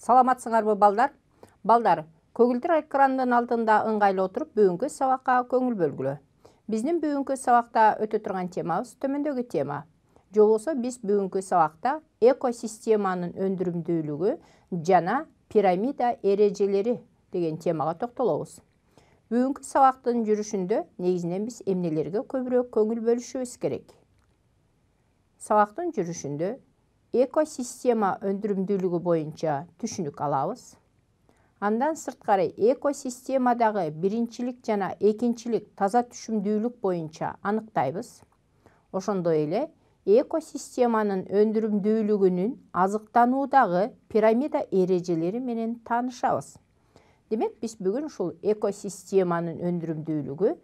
Саламатсыңарбы балдар? Балдар, көгүлтүр экрандын алдында ыңгайлуу отуруп бүгүнкү сабакка көңүл бөлгүлө. Биздин бүгүнкү сабакта өтө турган темабыз төмөндөгү тема. Же болбосо биз бүгүнкү сабакта экосистеманын өндүрүмдүүлүгү жана пирамида эрежелери деген темага токтолобуз. Бүгүнкү сабактын жүрүшүндө негизинен биз эмнелерге көбүрөөк көңүл бөлүшүбүз керек? Сабактын жүрүшүндө экосистема өндүрүмдүүлүгү боюнча түшүнүк алабыз. Андан сырткары экосистемадагы биринчилик жана экинчилик таза түшүмдүүлүк боюнча аныктайбыз. Ошондой эле экосистеманын өндүрүмдүүлүгүнүн азыктануудагы пирамида эрежелери менен таанышабыз. Демек, биз бүгүн ушул экосистеманын өндүрүмдүүлүгү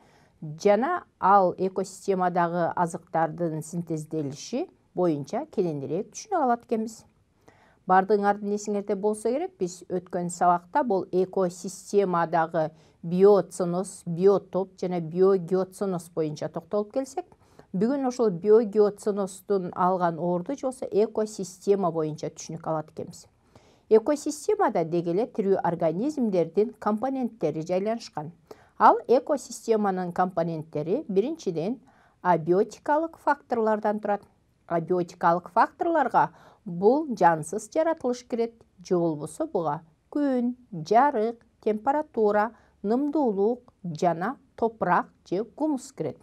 жана ал экосистемадагы азыктардын синтезделиши боюнча кененирээк түшүнүп алат экенбиз. Бардыгыңардын эсиңерде болсо керек, биз өткөн сабакта бул экосистемадагы биоценоз, биотоп жана биогеоценоз боюнча токтолуп келсек, бүгүн ошол биогеоценоздун алган орду же болбосо экосистема боюнча түшүнүк алат экенбиз. Экосистемада деги эле тирүү организмдердин компоненттери жайланышкан. Ал экосистеманын компоненттери биринчиден абиотикалык факторлордон турат. Абиотикалык факторлорго бул жансыз жаратылыш кирет, же болбосо буга күн, жарык, температура, нымдуулук жана топурак же гумус кирет.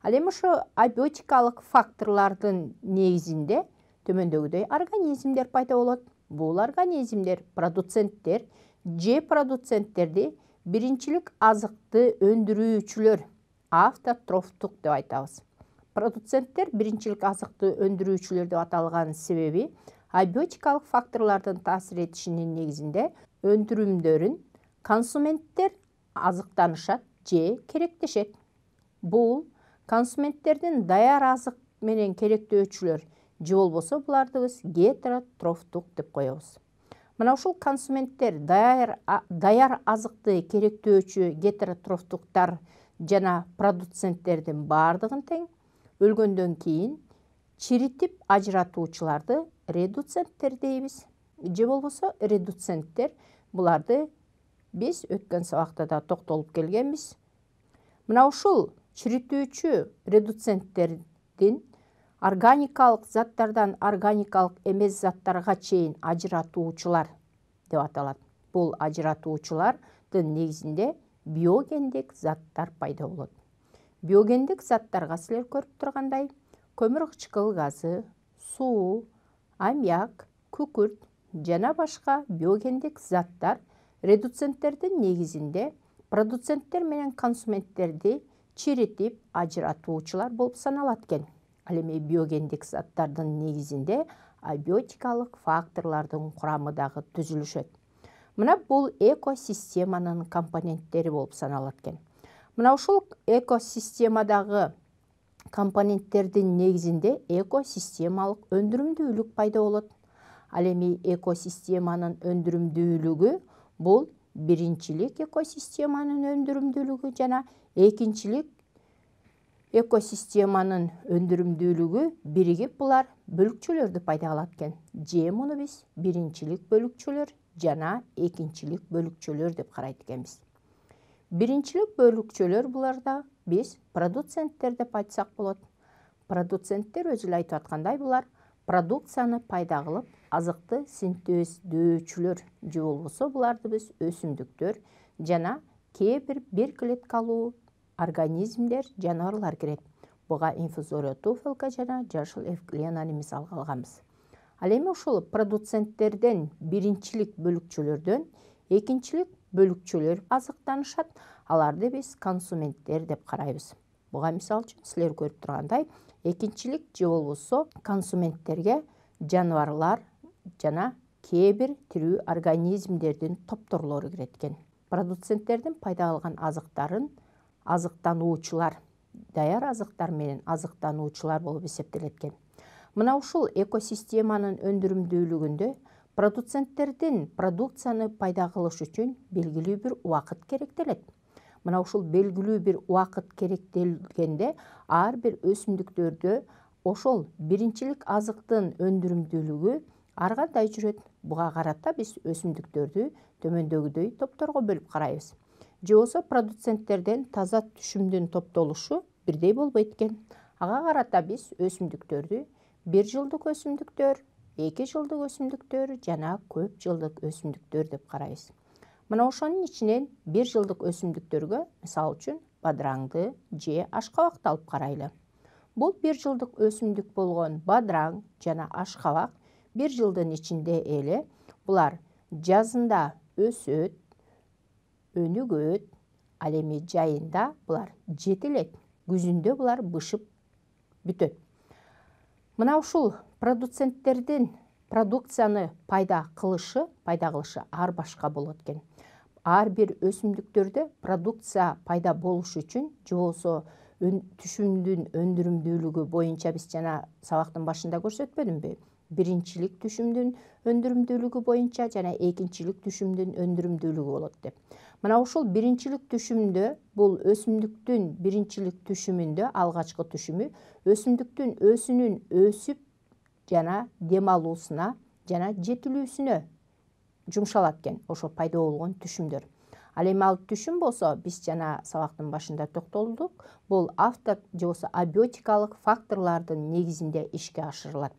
Ал эми ошо абиотикалык факторлордун негизинде төмөндөгүдөй организмдер пайда болот. Бул организмдер продуценттер же продуценттерди биринчилик азыкты өндүрүүчүлөр, автотрофтук деп айтабыз. Продуценттер биринчилик азыкты өндүрүүчүлөр деп аталган себеби абиотикалык факторлордун таасир этишинин негизинде өндүрүмдөрүн консументтер азыктанышат же керектешет. Бул консументтердин даяр азык менен керектөөчүлөр, же болбосо буларды биз гетеротрофтук деп коебуз. Мына ушул консументтер даяр азыкты керектөөчү гетеротрофтуктар жана продуценттердин бардыгын тең өлгөндөн кийин чиритип ажыратуучуларды редуценттер дейбиз. Же болбосо редуценттер, буларды биз өткөн сабакта да токтолуп келгенбиз. Мына ушул чиритүүчү редуценттердин органикалык заттардан органикалык эмес заттарга чейин ажыратуучулар деп аталат. Бул ажыратуучулардын негизинде биогендик заттар пайда болот. Биогендик заттарга силер көрүп тургандай көмүр кычкыл газы, суу, аммиак, күкүрт жана башка биогендик заттар редуценттердин негизинде продуценттер менен консументтерди чиритип ажыратуучулар болуп саналат экен. Ал эми биогендик заттардын негизинде абиотикалык факторлордун курамы дагы түзүлүшөт. Мына бул экосистеманын компоненттери болуп саналат экен. Мына ушул экосистемадагы компоненттердин негизинде экосистемалык өндүрүмдүүлүк пайда болот. Ал эми экосистеманын өндүрүмдүүлүгү бул биринчилик экосистеманын өндүрүмдүүлүгү жана экинчилик экосистеманын өндүрүмдүүлүгү биригип булар бөлүкчөлөрдү пайда кылат экен. Же муну биз биринчилик бөлүкчөлөр жана экинчилик бөлүкчөлөр деп карайт экенбиз. Биринчилик бөлүкчөлөр буларда биз продуценттер деп айтсак болот. Продуценттер өзү эле айтып аткандай булар продукцияны пайда кылып азыкты синтездөөчүлөр, же болбосо буларды биз өсүмдүктөр жана кээ бир клеткалуу организмдер, жаныбарлар кирет. Буга инфузория туфелка жана жашыл эвкленаны мисалга алганбыз. Ал эми ушул продуценттерден биринчилик бөлүкчөлөрдөн экинчилик бөлүкчөлөр азыктанышат. Аларды биз консументтер деп карайбыз. Буга мисал үчүн силер көрүп тургандай экинчилик же болбосо консументтерге жаныбарлар жана кээ бир тирүү организмдердин топторлору кирет экен. Продуценттердин пайда кылган азыктарын азыктануучулар, даяр азыктар менен азыктануучулар болуп эсептелет экен. Мына ушул экосистеманын өндүрүмдүүлүгүндө продуценттердин продукцияны пайда кылыш үчүн белгилүү бир убакыт керектелет. Мына ушул белгилүү бир убакыт керектелгенде ар бир өсүмдүктөрдө ошол биринчилик азыктын өндүрүмдүүлүгү ар кандай жүрөт? Буга карата биз өсүмдүктөрдү төмөндөгүдөй топторго бөлүп карайбыз. Же болбосо продуценттерден таза түшүмдүн топтолушу бирдей болбойт экен. Ага карата биз өсүмдүктөрдү 1 жылдык өсүмдүктөр, 2 жылдык өсүмдүктөр жана көп жылдык өсүмдүктөр деп карайбыз. Мына ошонун ичинен 1 жылдык өсүмдүктөргө, мисалы үчүн, бадыраңды же ашкабакты алып карайлы. Бул 1 жылдык өсүмдүк болгон бадыраң жана ашкабак 1 жылдын ичинде эле булар жазында өсөт, өнүгөт, ал эми жайында булар жетилет, күзүндө булар бышып бүтөт. Мына ушул продуценттердин продукцияны пайда кылышы ар башка болот экен. Ар бир өсүмдүктөрдө продукция пайда болуш үчүн же болбосо түшүмдүн өндүрүмдүүлүгү боюнча биз жана сабактын башында көрсөтпөдүмбү? Биринчилик түшүмдүн өндүрүмдүүлүгү боюнча жана экинчилик түшүмдүн өндүрүмдүүлүгү болот деп. Мына ушул биринчилик түшүмдө бул өсүмдүктүн биринчилик түшүмүндө алгачкы түшүмү өсүмдүктүн өсүнүн өсүп жана дем алуусуна жана жетилүүсүнө жумшалат экен, ошо пайда болгон түшүмдөр. Ал эми ал түшүм болсо, биз жана сабактын башында токтолдук, бул же болбосо абиотикалык факторлордун негизинде ишке ашырылат.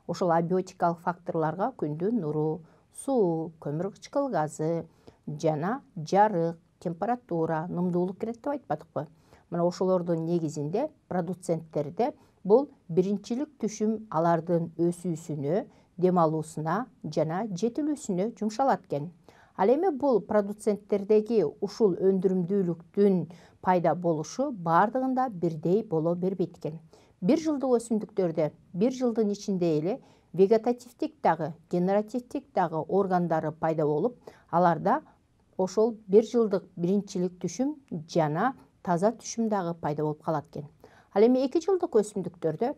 Ошол абиотикалык факторлорго күндүн нуру, суу, көмүр кычкыл газы жана жарык, температура, нымдуулук кирет деп айтпадыкпы? Мына ошолордун негизинде продуценттерде бул биринчилик түшүм алардын өсүүсүнө, дем алуусуна жана жетилүүсүнө жумшалат экен. Ал эми бул продуценттердеги ушул өндүрүмдүүлүктүн пайда болушу бардыгында бирдей боло бербейт экен. 1 жылдык өсүмдүктөрдө 1 жылдын ичинде эле вегетативдик дагы, генеративдик дагы органдары пайда болуп, аларда ошол 1 жылдык биринчилик түшүм жана таза түшүм дагы пайда болуп калат экен. Ал эми 2 жылдык өсүмдүктөрдө,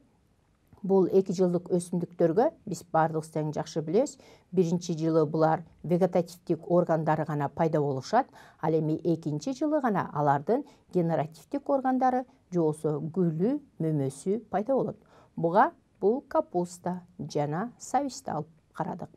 бул 2 жылдык өсүмдүктөргө биз бардыгыбыз тең жакшы билебиз, биринчи жылы булар вегетативдик органдары гана пайда болушат, ал эми экинчи жылы гана алардын генеративдик органдары же болбосо гүлү, мөмөсү пайда болот. Буга бул капуста жана сабизди алып карадык.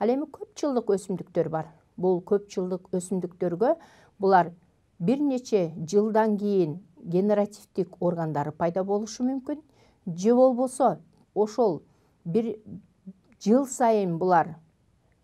Ал эми көп жылдык өсүмдүктөр бар. Бул көп жылдык өсүмдүктөргө булар бир нече жылдан кийин генеративдик органдары пайда болушу мүмкүн, же болбосо ошол бир жыл сайын булар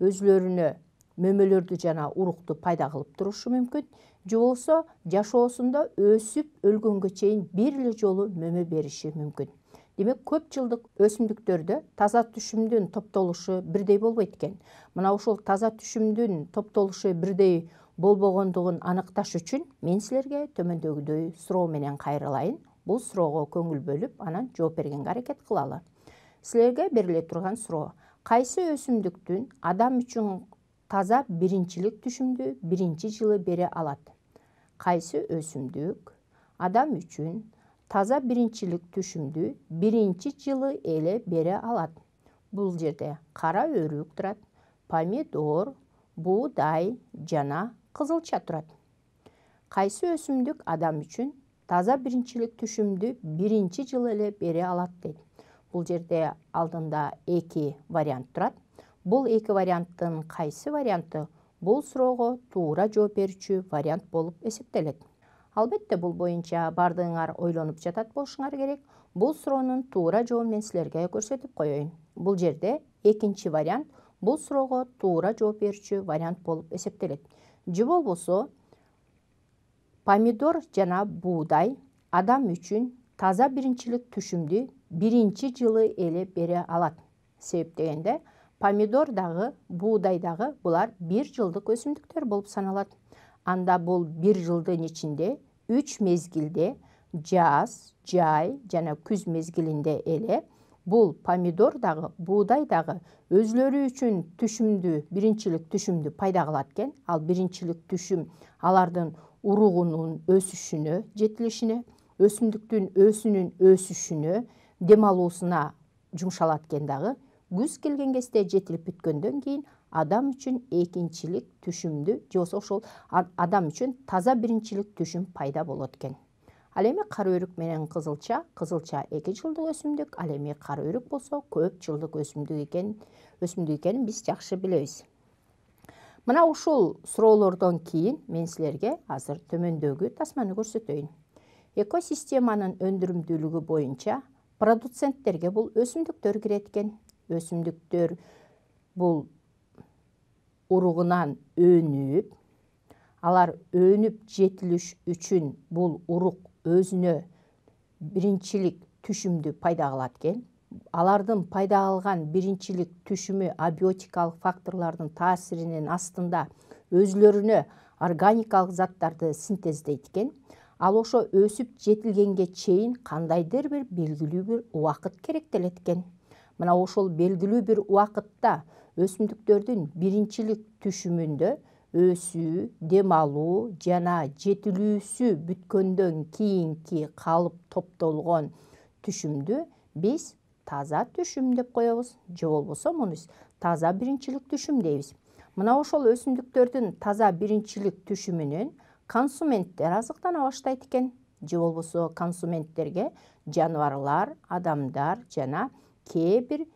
өзлөрүнө мөмөлөрдү жана урукту пайда кылып турушу мүмкүн, же болбосо жашоосунда өсүп өлгөнгө чейин бир эле жолу мөмө бериши мүмкүн. Демек, көп жылдык өсүмдүктөрдө таза түшүмдүн топтолушу бирдей болбойт экен. Мына ушул таза түшүмдүн топтолушу бирдей болбогондугун аныкташ үчүн мен силерге төмөндөгүдөй суроо менен кайрылайын. Бул суроого көңүл бөлүп, анан жооп бергенге аракет кылалы. Силерге бериле турган суроо: кайсы өсүмдүктүн адам үчүн таза биринчилик түшүмдү биринчи жылы бере алат? Кайсы өсүмдүк адам үчүн таза биринчилик түшүмдү биринчи жылы эле бере алат? Бул жерде кара өрүк турат, помидор, буудай жана кызылча турат. Кайсы өсүмдүк адам үчүн таза биринчилик түшүмдү биринчи жылы эле бере алат дейт. Бул жерде алдында 2 вариант турат. Бул 2 варианттын кайсы варианты бул суроого туура жооп берүүчү вариант болуп эсептелет? Албетте, бул боюнча бардыгыңар ойлонуп жатат болушуңар керек. Бул суроонун туура жообун мен силерге көрсөтүп коеюн. Бул жерде экинчи вариант бул суроого туура жооп берүүчү вариант болуп эсептелет. Же болбосо помидор жана буудай адам үчүн таза биринчилик түшүмдү биринчи жылы эле бере алат. Себеп дегенде, помидор дагы, буудай дагы булар 1 жылдык өсүмдүктөр болуп саналат. Анда бул 1 жылдын ичинде 3 мезгилде, жаз, жай жана күз мезгилинде эле бул помидор дагы, буудай дагы өзлөрү үчүн түшүмдү, биринчилик түшүмдү пайда кылат экен. Ал биринчилик түшүм алардын уругунун өсүшүнө, жетилишине, өсүмдүктүн өсүнүн өсүшүнө, дем алуусуна жумшалат экен дагы. Күз келген кезде жетилип бүткөндөн кийин адам үчүн экинчилик түшүмдү, же болбосо ошол адам үчүн таза биринчилик түшүм пайда болот экен. Ал эми кара өрүк менен кызылча 2 жылдык өсүмдүк, ал эми кара өрүк болсо көп жылдык өсүмдүк экенин биз жакшы билебиз. Мына ушул суроолордон кийин мен силерге азыр төмөндөгү тасманы көрсөтөйүн. Экосистеманын өндүрүмдүүлүгү боюнча продуценттерге бул өсүмдүктөр кирет экен. Өсүмдүктөр бул уругунан өнүп, алар өнүп жетилиш үчүн бул урук өзүнө биринчилик түшүмдү пайда кылат экен. Алардын пайда кылган биринчилик түшүмү абиотикалык факторлордун таасиринин астында өзүлөрүнө органикалык заттарды синтездейт экен. Ал ошо өсүп жетилгенге чейин кандайдыр бир белгилүү бир убакыт керектелет экен. Мына ошол белгилүү бир убакытта өсүмдүктөрдүн биринчилик түшүмүндө өсүү, дем алуу жана жетилүүсү бүткөндөн кийинки калып топтолгон түшүмдү биз таза түшүм деп коебуз, же болбосо муну таза биринчилик түшүм дейбиз. Мына ошол өсүмдүктөрдүн таза биринчилик түшүмүнөн консументтер азыктана баштайт экен, же болбосо консументтерге жаныбарлар, адамдар жана кээ бир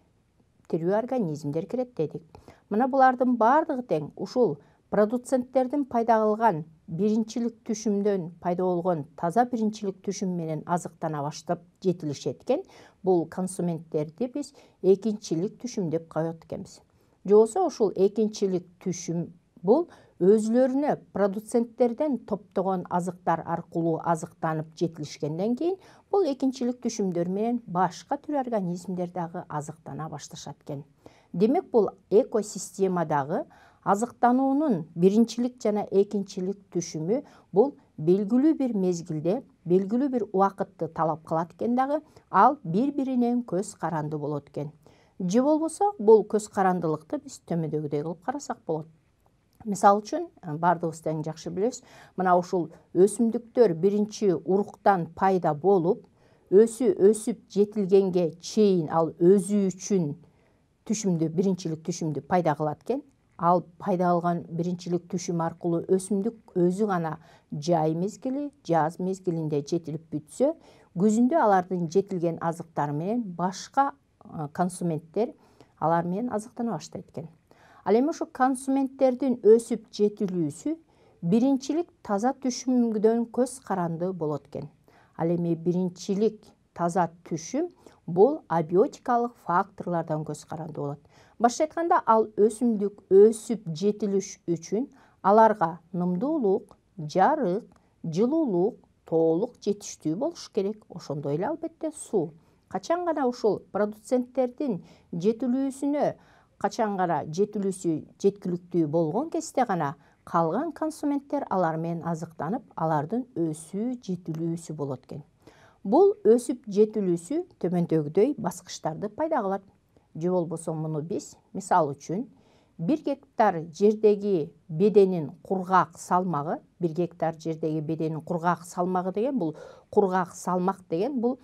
тирүү организмдер кирет дедик. Мына булардын бардыгы тең ушул продуценттердин пайда кылган биринчилик түшүмдөн пайда болгон таза биринчилик түшүм менен азыктана баштап жетилишет экен. Бул консументтерди биз экинчилик түшүм деп коет экенбиз. Же болбосо ушул экинчилик түшүм бул өзүлөрүнө продуценттерден топтогон азыктар аркылуу азыктанып жетилишкенден кийин бул экинчилик түшүмдөр менен башка түр организмдер дагы азыктана башташат экен. Демек бул экосистемадагы азыктануунун биринчилик жана экинчилик түшүмү бул белгилүү бир мезгилде, белгилүү бир убакытты талап кылат экен дагы, ал бири-биринен көз каранды болот экен. Же болбосо бул көз карандылыкты биз төмөндөгүдөй кылып карасак болот. Мисалы үчүн, бардыгыбыз тең жакшы билебиз, мына ушул өсүмдүктөр биринчи уруктан пайда болуп, өсүп жетилгенге чейин ал өзү үчүн түшүмдү, биринчилик түшүмдү пайда кылат экен. Ал пайда кылган биринчилик түшүм аркылуу өсүмдүк өзү гана жай мезгили, жаз мезгилинде жетилип бүтсө, күзүндө алардын жетилген азыктары менен башка консументтер алар менен азыктана баштайт экен. Ал эми ошо консументтердин өсүп жетилүүсү биринчилик таза түшүмдөн көз каранды болот экен. Ал эми биринчилик таза түшүм бул абиотикалык факторлордон көз каранды болот. Башка айтканда, ал өсүмдүк өсүп жетилиш үчүн аларга нымдуулук, жарык, жылуулук толук жетиштүү болуш керек. Ошондой эле албетте суу. Качан гана ушул продуценттердин жетилүүсүнө качан гана жетилүүсү жеткиликтүү болгон кезде гана калган консументтер алар менен азыктанып, алардын өсүү жетилүүсү болот экен. Бул өсүп жетилүүсү төмөндөгүдөй баскычтарды пайда кылат. Же болбосо муну биз, мисалы үчүн, 1 гектар жердеги беденин кургак салмагы, 1 гектар жердеги беденин кургак салмагы деген бул кургак салмак деген бул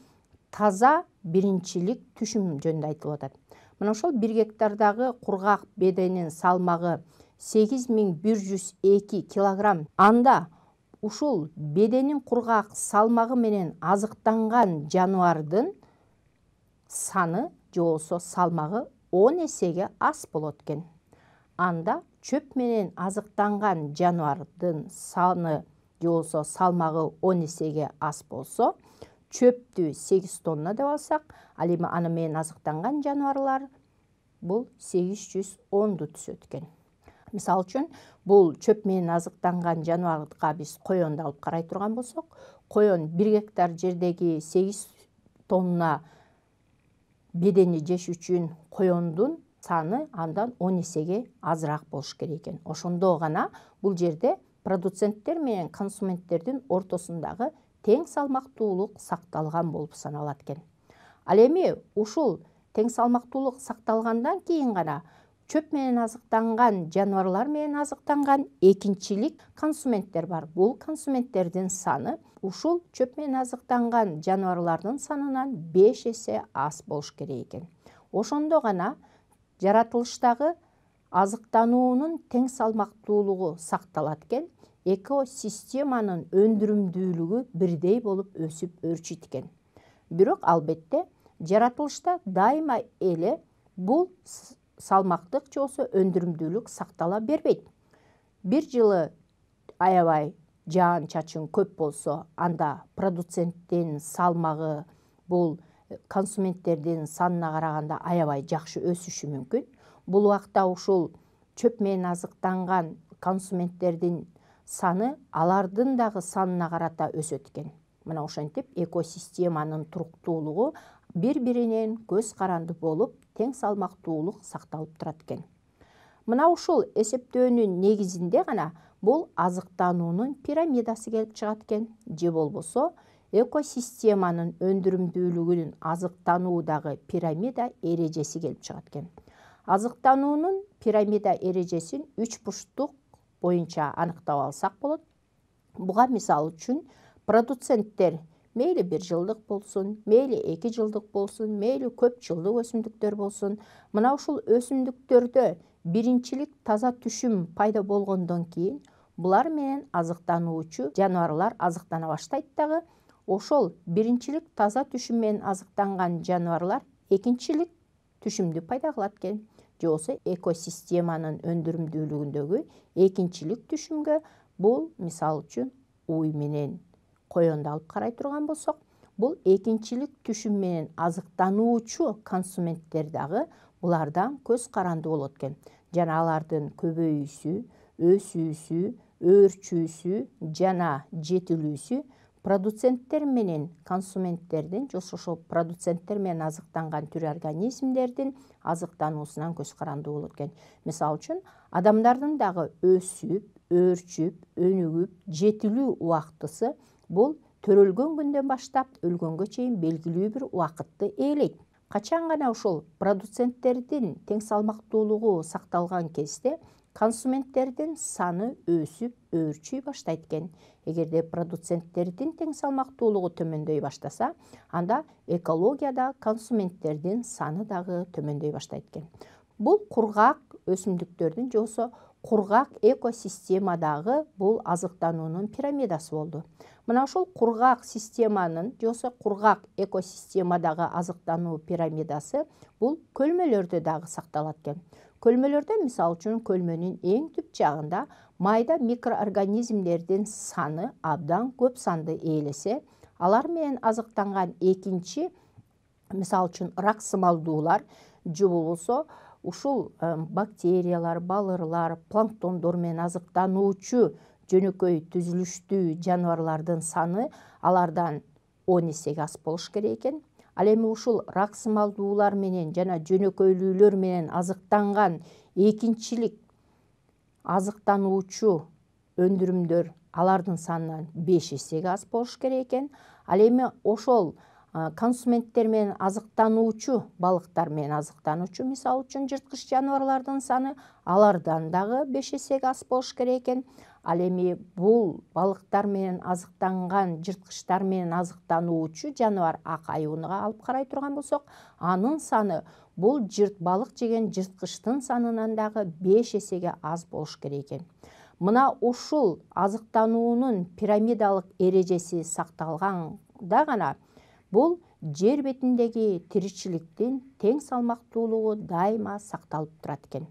таза биринчилик түшүм жөнүндө айтылып атат. Мына ошол 1 гектардагы кургак беденин салмагы 8102 килограмм. Анда ушул беденин кургак салмагы менен азыктанган жаныбардын саны же болбосо салмагы 10 эсеге аз болот экен. Анда чөп менен азыктанган жаныбардын саны же болбосо салмагы 10 эсеге аз болсо, чөптү 8 тонна деп алсак, ал эми аны менен азыктанган жаныбарлар бул 810ду түзөт экен. Мисалы үчүн, бул чөп менен азыктанган жаныбарга биз коёнду алып карай турган болсок, коён 1 гектар жердеги 8 тонна бедени жеш үчүн коёндун саны андан 10 эсеге азыраак болуш керек экен. Ошондо гана бул жерде продуценттер менен консументтердин ортосундагы тең салмактуулук сакталган болуп саналат экен. Ал эми ушул тең салмактуулук сакталгандан кийин гана чөп менен азыктанган жаныбарлар менен азыктанган экинчилик консументтер бар. Бул консументтердин саны ушул чөп менен азыктанган жаныбарлардын санынан 5 эсе аз болуш керек экен. Ошондо гана жаратылыштагы азыктануунун тең салмактуулугу сакталат экен. экосистеманын өндүрүмдүүлүгү бирдей болуп өсүп өрчүйт экен. Бирок албетте жаратылышта дайыма эле бул салмактык же болбосо өндүрүмдүүлүк сактала бербейт. Бир жылы аябай жаан чачын көп болсо, анда продуценттин салмагы бул консументтердин санына караганда аябай жакшы өсүшү мүмкүн. Бул убакта ушул чөп менен азыктанган консументтердин саны алардын дагы санына карата өсөт экен. Мына ошентип экосистеманын туруктуулугу бири-биринен көз каранды болуп, тең салмактуулук сакталып турат экен. Мына ушул эсептөөнүн негизинде гана бул азыктануунун пирамидасы келип чыгат экен. Же болбосо экосистеманын өндүрүмдүүлүгүнүн азыктануудагы пирамида эрежеси келип чыгат экен. Азыктануунун пирамида эрежесин 3 бурчтук боюнча аныктап алсак болот. Буга мисал үчүн продуценттер мейли 1 жылдык болсун, мейли 2 жылдык болсун, мейли көп жылдык өсүмдүктөр болсун, мына ушул өсүмдүктөрдө биринчилик таза түшүм пайда болгондон кийин булар менен азыктануучу жаныбарлар азыктана баштайт дагы. Ошол биринчилик таза түшүм менен азыктанган жаныбарлар экинчилик түшүмдү пайда кылат экен. Же болбосо экосистеманын өндүрүмдүүлүгүндөгү экинчилик түшүмгө бул мисал үчүн уй менен коёнду алып карай турган болсок, бул экинчилик түшүм менен азыктануучу консументтер дагы булардан көз каранды болот экен. Жана алардын көбөйүүсү, өсүүсү, өөрчүүсү жана жетилүүсү продуценттер менен консументтердин же ошол продуценттер менен азыктанган тирүү организмдердин азыктануусунан көз каранды болот экен. Мисалы үчүн адамдардын дагы өсүп, өөрчүп, өнүгүп, жетилүү убактысы бул төрөлгөн күндөн баштап өлгөнгө чейин белгилүү бир убакытты ээлейт. Качан гана ушул продуценттердин тең салмактуулугу сакталган кезде консументтердин саны өсүп, өөрчүй баштайт экен. Эгерде продуценттердин тең салмактуулугу төмөндөй баштаса, анда экологияда консументтердин саны дагы төмөндөй баштайт экен. Бул кургак өсүмдүктөрдүн же болбосо кургак экосистемадагы бул азыктануунун пирамидасы болду. Мына ушул кургак системанын же болбосо кургак экосистемадагы азыктануу пирамидасы бул көлмөлөрдө дагы сакталат экен. Көлмөлөрдө мисалы үчүн көлмөнүн эң түп жагында майда микроорганизмдердин саны абдан көп санды ээлесе, алар менен азыктанган экинчи мисалы үчүн рак сымалдуулар же болбосо ушул бактериялар, балырлар, планктондор менен азыктануучу жөнөкөй түзүлүштүү жаныбарлардын саны алардан 10 эсеге аз болуш керек экен. Ал эми ушул рак сымалдуулар менен жана жөнөкөйлүүлөр менен азыктанган экинчилик азыктануучу өндүрүмдөр алардын санынан 5 эсеге аз болуш керек экен. Ал эми ошол консументтер менен азыктануучу балыктар менен азыктануучу мисалы үчүн жырткыч жаныбарлардын саны алардан дагы 5 эсеге аз болуш керек экен. Ал эми бул балыктар менен азыктанган жырткычтар менен азыктануучу жаныбар акайуунга алып карай турган болсок, анын саны бул балык жеген жырткычтын санынан дагы 5 эсеге аз болуш керек экен. Мына ушул азыктануунун пирамидалык эрежеси сакталганда гана бул жер бетиндеги тиричиликтин тең салмактуулугу дайыма сакталып турат экен.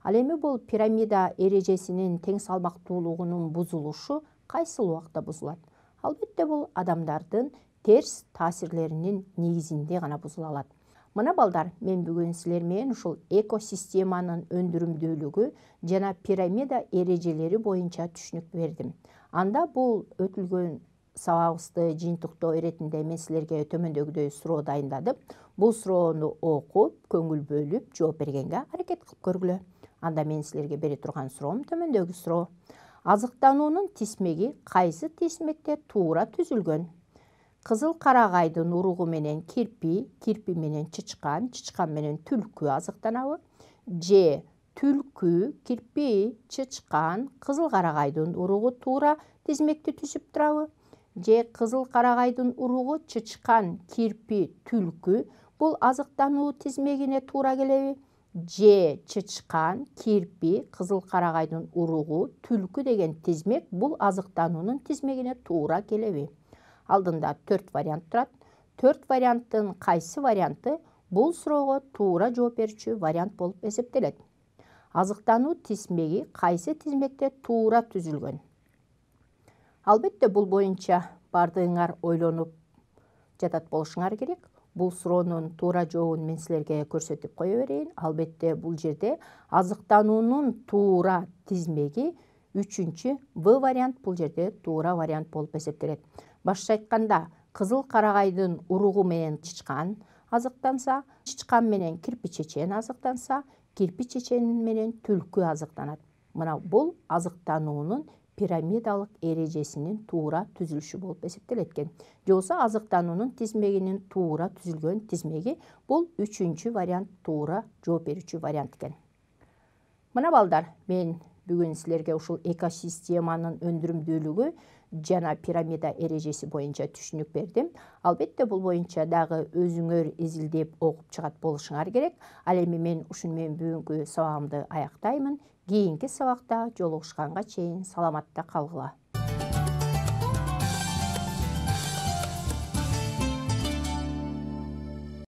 Ал эми бул пирамида эрежесинин тең салмактуулугунун бузулушу кайсыл убакта бузулат? Албетте бул адамдардын терс таасирлеринин негизинде гана бузула алат. Мына балдар, мен бүгүн силер менен ушул экосистеманын өндүрүмдүүлүгү жана пирамида эрежелери боюнча түшүнүк бердим. Анда бул өтүлгөн сабагыбызды жыйынтыктоо иретинде мен силерге төмөндөгүдөй суроо дайындадым. Бул суроону окуп, көңүл бөлүп, жооп бергенге аракет кылып көргүлө. Анда мен силерге бере турган суроом төмөндөгү суроо. Азыктануунун тисмеги кайсы тисмекте туура түзүлгөн? Кызыл карагайдын уругу менен кирпи, кирпи менен чычкан, чычкан менен түлкү азыктанабы? Же түлкү, кирпи, чычкан, кызыл карагайдын уругу туура тизмекти түзүп турабы? Же кызыл карагайдын уругу, чычкан, кирпи, түлкү бул азыктануу тизмегине туура келеби? же чычкан, кирпи, кызыл карагайдын уругу, түлкү деген тизмек бул азыктануунун тизмегине туура келеби? Алдында 4 вариант турат. 4 варианттын кайсы варианты бул суроого туура жооп берүүчү вариант болуп эсептелет? Азыктануу тизмеги кайсы тизмекте туура түзүлгөн? Албетте бул боюнча бардыгыңар ойлонуп жатат болушуңар керек. Бул суроонун туура жообун мен силерге көрсөтүп кое берейин. Албетте бул жерде азыктануунун туура тизмеги 3-В вариант бул жерде туура вариант болуп эсептелет. Башкача айтканда, кызыл карагайдын уругу менен чычкан азыктанса, чычкан менен кирпи чечен азыктанса, кирпи чечен менен түлкү азыктанат. Мына бул азыктануунун пирамидалык эрежесинин туура түзүлүшү болуп эсептелет экен. Же болбосо азыктануунун тизмегинин туура түзүлгөн тизмеги бул 3-чү вариант туура жооп берүүчү вариант экен. Мына балдар, мен бүгүн силерге ушул экосистеманын өндүрүмдүүлүгү жана пирамида эрежеси боюнча түшүнүк бердим. Албетте бул боюнча дагы өзүңөр изилдеп окуп чыгат болушуңар керек. Ал эми мен ушуну менен бүгүнкү сабагымды аяктаймын. Кийинки сабакта жолугушканга чейин саламатта калгыла.